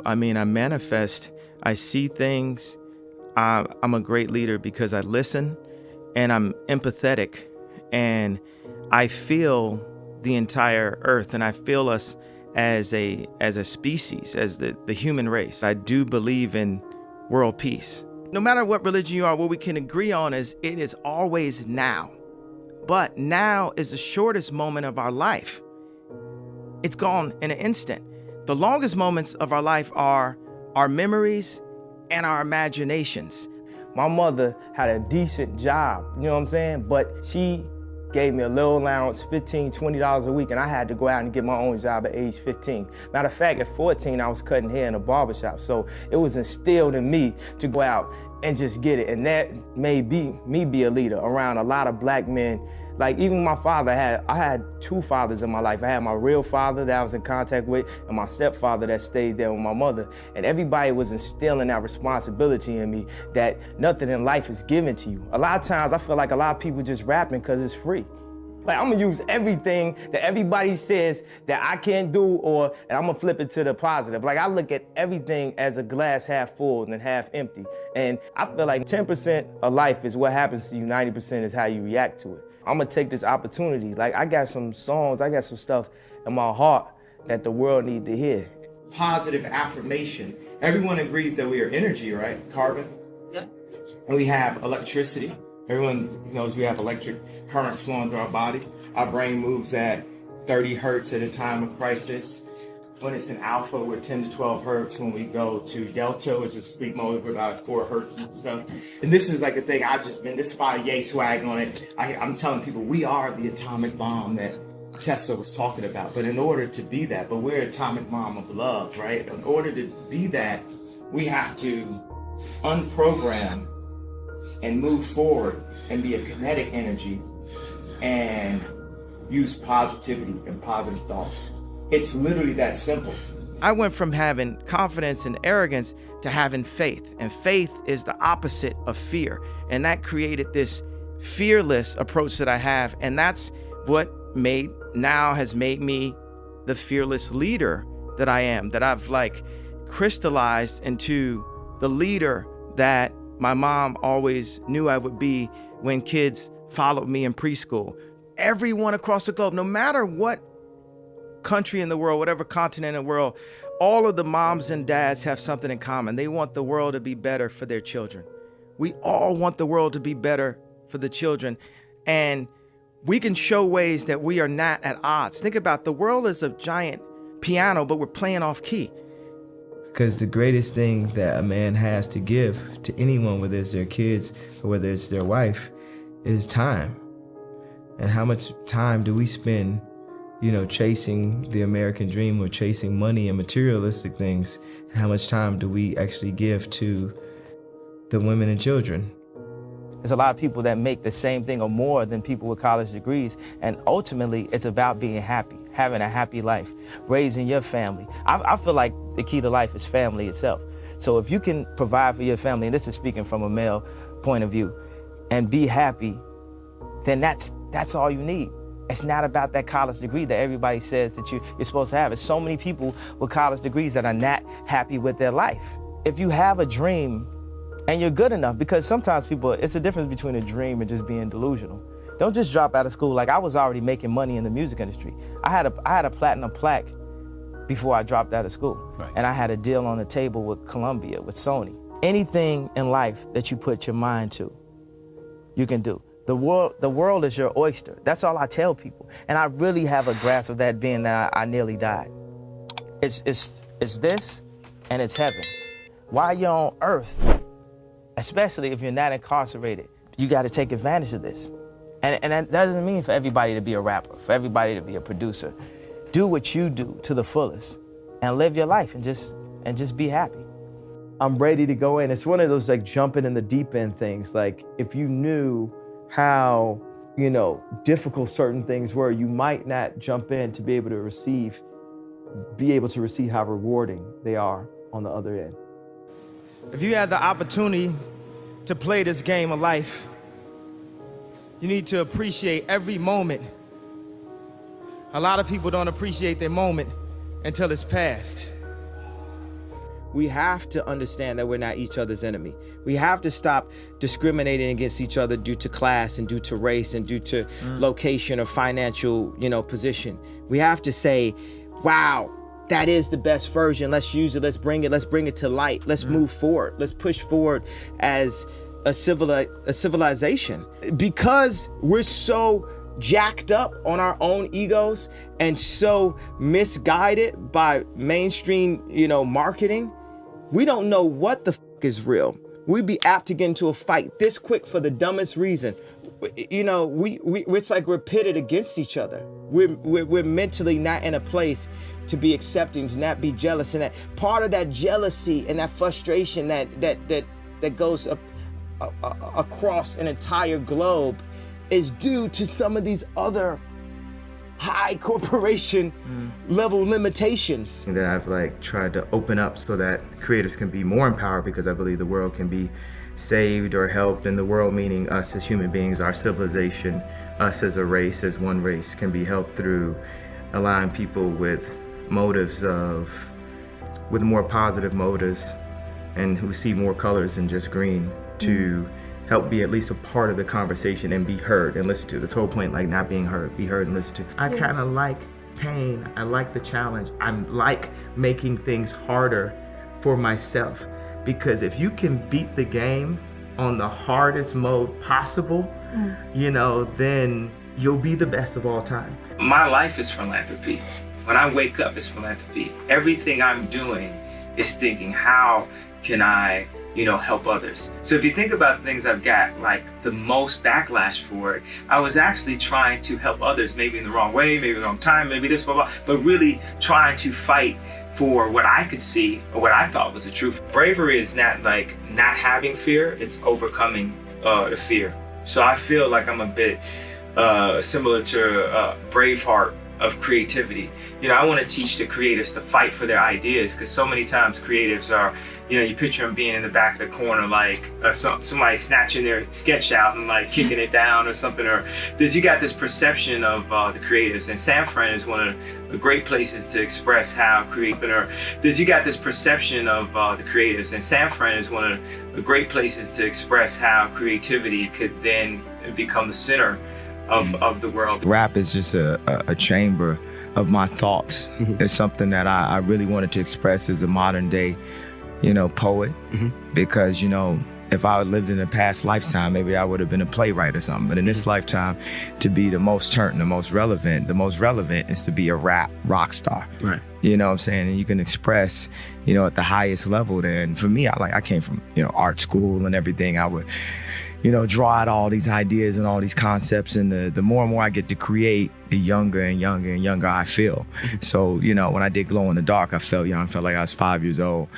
I mean, I manifest, I see things. I'm a great leader because I listen and I'm empathetic and I feel the entire earth and I feel us as a species, as the human race. I do believe in world peace. No matter what religion you are, what we can agree on is it is always now. But now is the shortest moment of our life. It's gone in an instant. The longest moments of our life are our memories and our imaginations. My mother had a decent job, you know what I'm saying? But she gave me a little allowance, $15, $20 a week, and I had to go out and get my own job at age 15. Matter of fact, at 14, I was cutting hair in a barbershop, so it was instilled in me to go out and just get it, and that made me be a leader around a lot of black men. Like even my father, I had two fathers in my life. I had my real father that I was in contact with and my stepfather that stayed there with my mother. And everybody was instilling that responsibility in me that nothing in life is given to you. A lot of times I feel like a lot of people just rapping because it's free. Like I'm gonna use everything that everybody says that I can't do and I'm gonna flip it to the positive. Like I look at everything as a glass half full and half empty. And I feel like 10% of life is what happens to you, 90% is how you react to it. I'm gonna take this opportunity. Like I got some songs, I got some stuff in my heart that the world need to hear. Positive affirmation. Everyone agrees that we are energy, right? Carbon. Yeah. And we have electricity. Everyone knows we have electric currents flowing through our body. Our brain moves at 30 hertz at a time of crisis. When it's in alpha, we're 10 to 12 hertz. When we go to delta, which is sleep mode, we're about 4 hertz and stuff. And this is like a thing this is my yay swag on it. I'm telling people we are the atomic bomb that Tesla was talking about. But in order to be that, we're atomic bomb of love, right? In order to be that, we have to unprogram and move forward and be a kinetic energy and use positivity and positive thoughts. It's literally that simple. I went from having confidence and arrogance to having faith. And faith is the opposite of fear. And that created this fearless approach that I have. And that's what has made me the fearless leader that I am, that I've crystallized into the leader that my mom always knew I would be when kids followed me in preschool. Everyone across the globe, no matter what country in the world, whatever continent in the world, all of the moms and dads have something in common. They want the world to be better for their children. We all want the world to be better for the children. And we can show ways that we are not at odds. Think about the world is a giant piano, but we're playing off key. Because the greatest thing that a man has to give to anyone, whether it's their kids or whether it's their wife, is time. And how much time do we spend, chasing the American dream or chasing money and materialistic things? How much time do we actually give to the women and children? There's a lot of people that make the same thing or more than people with college degrees. And ultimately, it's about being happy, having a happy life, raising your family. I feel like the key to life is family itself. So if you can provide for your family, and this is speaking from a male point of view, and be happy, then that's all you need. It's not about that college degree that everybody says that you're supposed to have. There's so many people with college degrees that are not happy with their life. If you have a dream and you're good enough, because sometimes it's a difference between a dream and just being delusional. Don't just drop out of school. Like I was already making money in the music industry. I had a platinum plaque before I dropped out of school. Right. And I had a deal on the table with Columbia, with Sony. Anything in life that you put your mind to, you can do. The world is your oyster. That's all I tell people. And I really have a grasp of that being that I nearly died. It's this and it's heaven. While you're on earth, especially if you're not incarcerated, you got to take advantage of this. And that doesn't mean for everybody to be a rapper, for everybody to be a producer. Do what you do to the fullest and live your life and just be happy. I'm ready to go in. It's one of those jumping in the deep end things. Like if you knew how, difficult certain things were, you might not jump in to be able to receive how rewarding they are on the other end. If you had the opportunity to play this game of life, you need to appreciate every moment. A lot of people don't appreciate their moment until it's past. we have to understand that we're not each other's enemy. We have to stop discriminating against each other due to class and due to race and due to location or financial, position. We have to say, wow, that is the best version. Let's use it. Let's bring it to light. Let's move forward. Let's push forward as a civilization. Because we're so jacked up on our own egos and so misguided by mainstream, marketing, we don't know what the is real. We'd be apt to get into a fight this quick for the dumbest reason. It's like we're pitted against each other. We're mentally not in a place to be accepting, to not be jealous, and that part of that jealousy and that frustration that goes up across an entire globe is due to some of these other high corporation level limitations. That I've tried to open up so that creators can be more empowered, because I believe the world can be saved or helped, and the world meaning us as human beings, our civilization, us as a race, as one race, can be helped through allowing people with more positive motives and who see more colors than just green to help be at least a part of the conversation and be heard and listened to. The whole point, not being heard, be heard and listened to. I kind of like pain. I like the challenge. I like making things harder for myself, because if you can beat the game on the hardest mode possible, then you'll be the best of all time. My life is philanthropy. When I wake up, it's philanthropy. Everything I'm doing is thinking, how can I help others? So if you think about the things I've got the most backlash for it, I was actually trying to help others, maybe in the wrong way, maybe the wrong time, maybe this, blah, blah, but really trying to fight for what I could see or what I thought was the truth. Bravery is not not having fear, it's overcoming the fear. So I feel like I'm a bit similar to Braveheart of creativity. I want to teach the creatives to fight for their ideas, because so many times creatives are, you picture them being in the back of the corner, somebody snatching their sketch out and kicking it down or something, or you got this perception of the creatives. And San Fran is one of the great places to express how creative, or you got this perception of the creatives. And San Fran is one of the great places to express how creativity could then become the center of the world. Rap is just a chamber of my thoughts. It's something that I really wanted to express as a modern day, poet. Because, if I had lived in a past lifetime, maybe I would have been a playwright or something. But in this lifetime, to be the most relevant is to be a rock star. Right. You know what I'm saying? And you can express, at the highest level there. And for me, I came from, art school and everything. I would, draw out all these ideas and all these concepts. And the more and more I get to create, the younger and younger and younger I feel. So, when I did Glow in the Dark, I felt young. I felt like I was 5 years old.